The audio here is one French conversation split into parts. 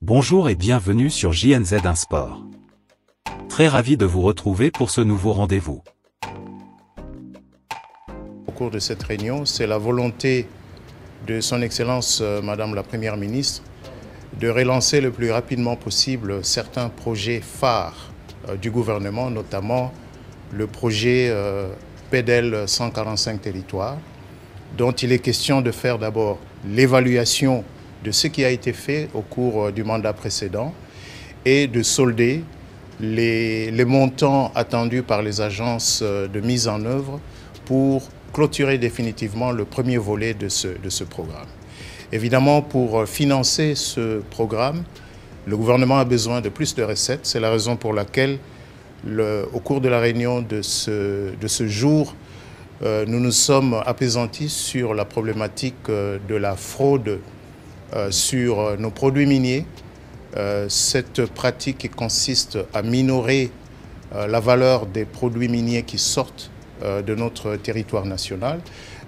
Bonjour et bienvenue sur JNZ1 Sport. Très ravi de vous retrouver pour ce nouveau rendez-vous. Au cours de cette réunion, c'est la volonté de son Excellence Madame la Première ministre de relancer le plus rapidement possible certains projets phares du gouvernement, notamment le projet PEDEL 145 territoires, dont il est question de faire d'abord l'évaluation de ce qui a été fait au cours du mandat précédent et de solder les montants attendus par les agences de mise en œuvre pour clôturer définitivement le premier volet de ce programme. Évidemment, pour financer ce programme, le gouvernement a besoin de plus de recettes. C'est la raison pour laquelle, au cours de la réunion de ce jour, nous nous sommes appesantis sur la problématique de la fraude sur nos produits miniers. Cette pratique qui consiste à minorer la valeur des produits miniers qui sortent de notre territoire national.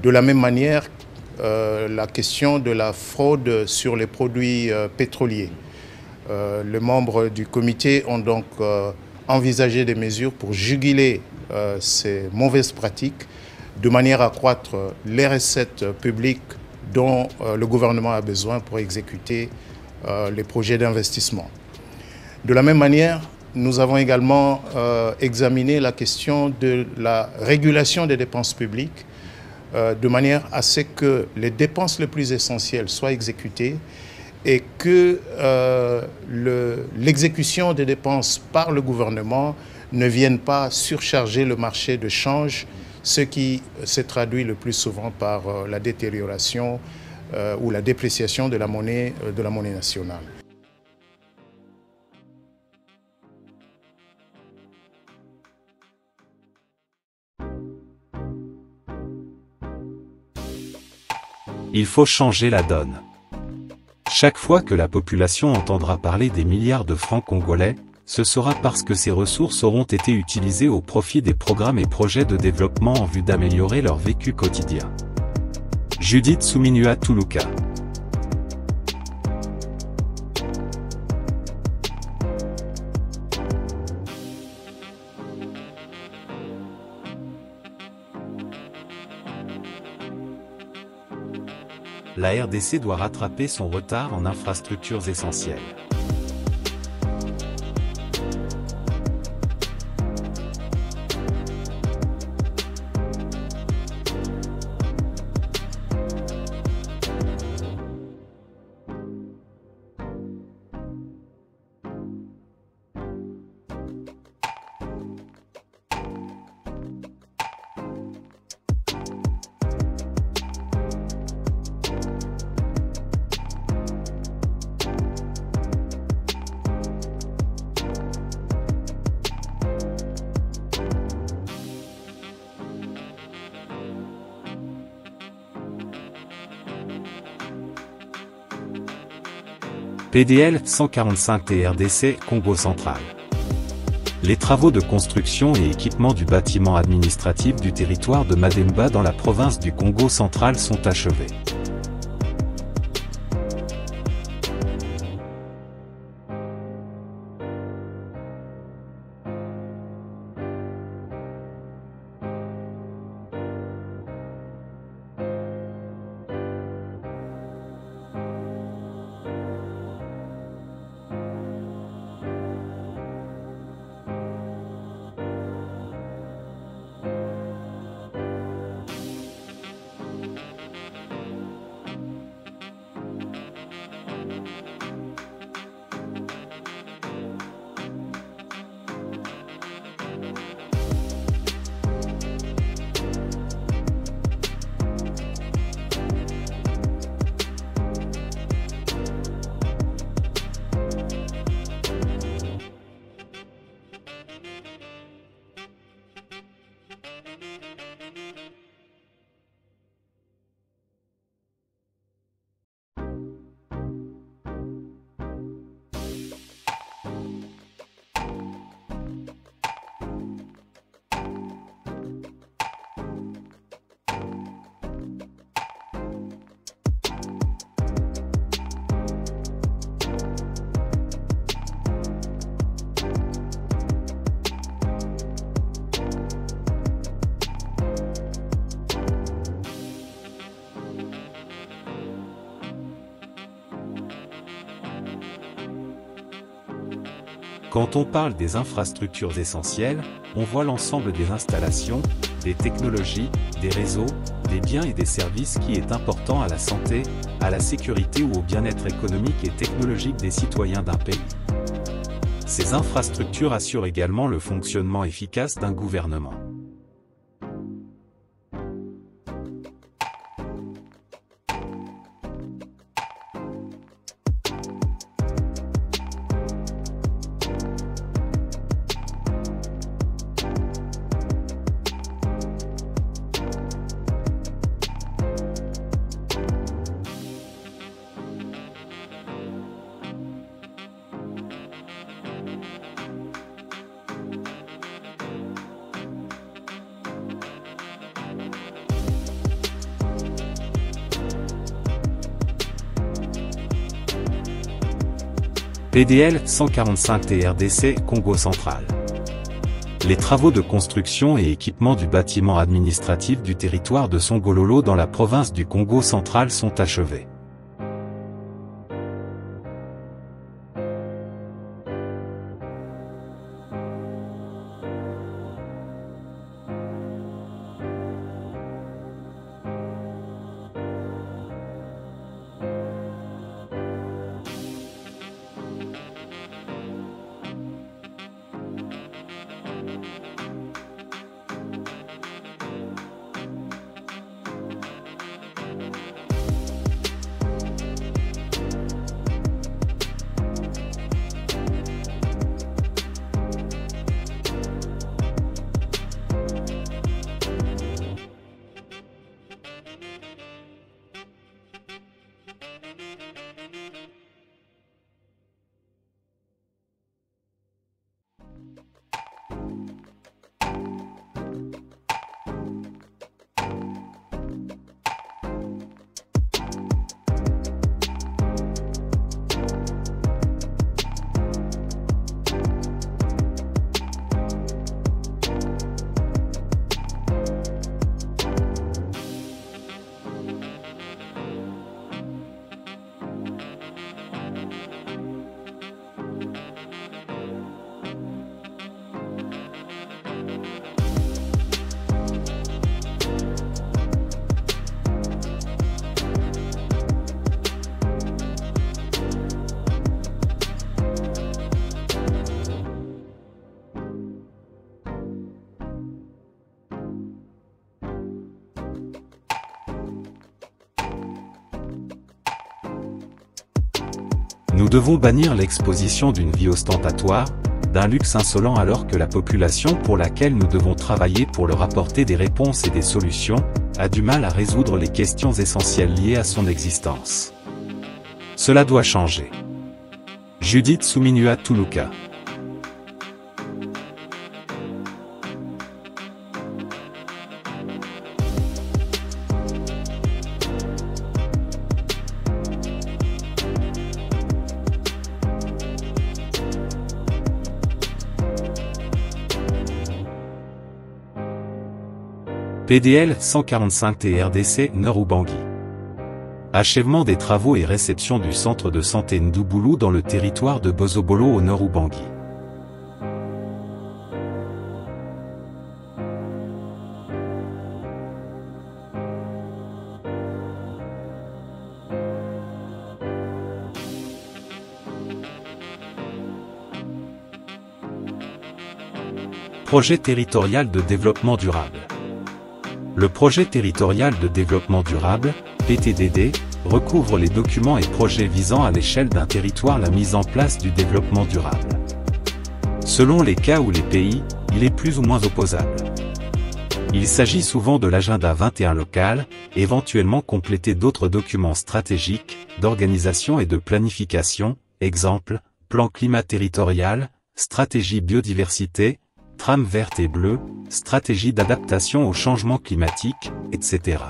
De la même manière, la question de la fraude sur les produits pétroliers. Les membres du comité ont donc envisagé des mesures pour juguler ces mauvaises pratiques de manière à accroître les recettes publiques dont le gouvernement a besoin pour exécuter les projets d'investissement. De la même manière, nous avons également examiné la question de la régulation des dépenses publiques de manière à ce que les dépenses les plus essentielles soient exécutées et que l'exécution des dépenses par le gouvernement ne vienne pas surcharger le marché de change, ce qui se traduit le plus souvent par la détérioration ou la dépréciation de la monnaie nationale. Il faut changer la donne. Chaque fois que la population entendra parler des milliards de francs congolais, ce sera parce que ces ressources auront été utilisées au profit des programmes et projets de développement en vue d'améliorer leur vécu quotidien. Judith Souminua Toulouka. La RDC doit rattraper son retard en infrastructures essentielles. PDL 145 TRDC Congo central. Les travaux de construction et équipement du bâtiment administratif du territoire de Mademba dans la province du Congo central sont achevés. Quand on parle des infrastructures essentielles, on voit l'ensemble des installations, des technologies, des réseaux, des biens et des services qui est important à la santé, à la sécurité ou au bien-être économique et technologique des citoyens d'un pays. Ces infrastructures assurent également le fonctionnement efficace d'un gouvernement. PDL 145 TRDC Congo central. Les travaux de construction et équipement du bâtiment administratif du territoire de Songololo dans la province du Congo central sont achevés. Nous devons bannir l'exposition d'une vie ostentatoire, d'un luxe insolent alors que la population pour laquelle nous devons travailler pour leur apporter des réponses et des solutions, a du mal à résoudre les questions essentielles liées à son existence. Cela doit changer. Judith Souminua Tuluka. PDL 145 TRDC Nord-Ubangi. Achèvement des travaux et réception du centre de santé Ndouboulou dans le territoire de Bozobolo au Nord-Ubangi. Projet territorial de développement durable. Le projet territorial de développement durable, PTDD, recouvre les documents et projets visant à l'échelle d'un territoire la mise en place du développement durable. Selon les cas ou les pays, il est plus ou moins opposable. Il s'agit souvent de l'agenda 21 local, éventuellement complété d'autres documents stratégiques, d'organisation et de planification, exemple, plan climat territorial, stratégie biodiversité, trame verte et bleue, stratégie d'adaptation au changement climatique, etc.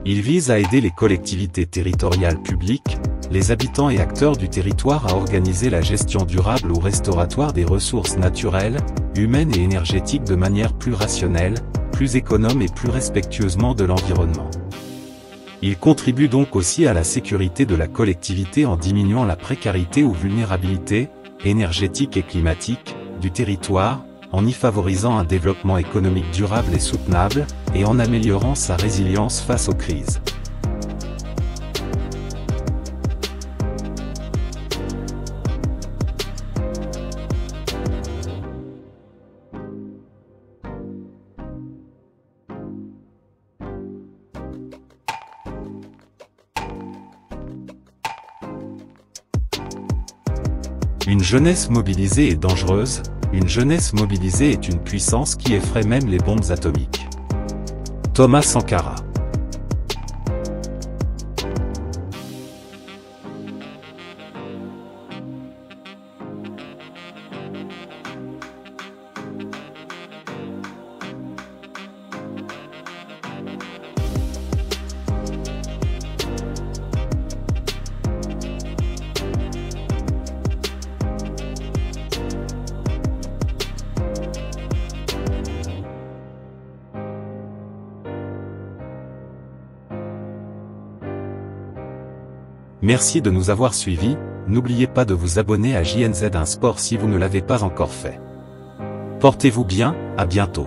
Il vise à aider les collectivités territoriales publiques, les habitants et acteurs du territoire à organiser la gestion durable ou restauratoire des ressources naturelles, humaines et énergétiques de manière plus rationnelle, plus économe et plus respectueusement de l'environnement. Il contribue donc aussi à la sécurité de la collectivité en diminuant la précarité ou vulnérabilité, énergétique et climatique, du territoire, en y favorisant un développement économique durable et soutenable, et en améliorant sa résilience face aux crises. Une jeunesse mobilisée est dangereuse, une jeunesse mobilisée est une puissance qui effraie même les bombes atomiques. Thomas Sankara. Merci de nous avoir suivis, n'oubliez pas de vous abonner à JNZ1 Sport si vous ne l'avez pas encore fait. Portez-vous bien, à bientôt.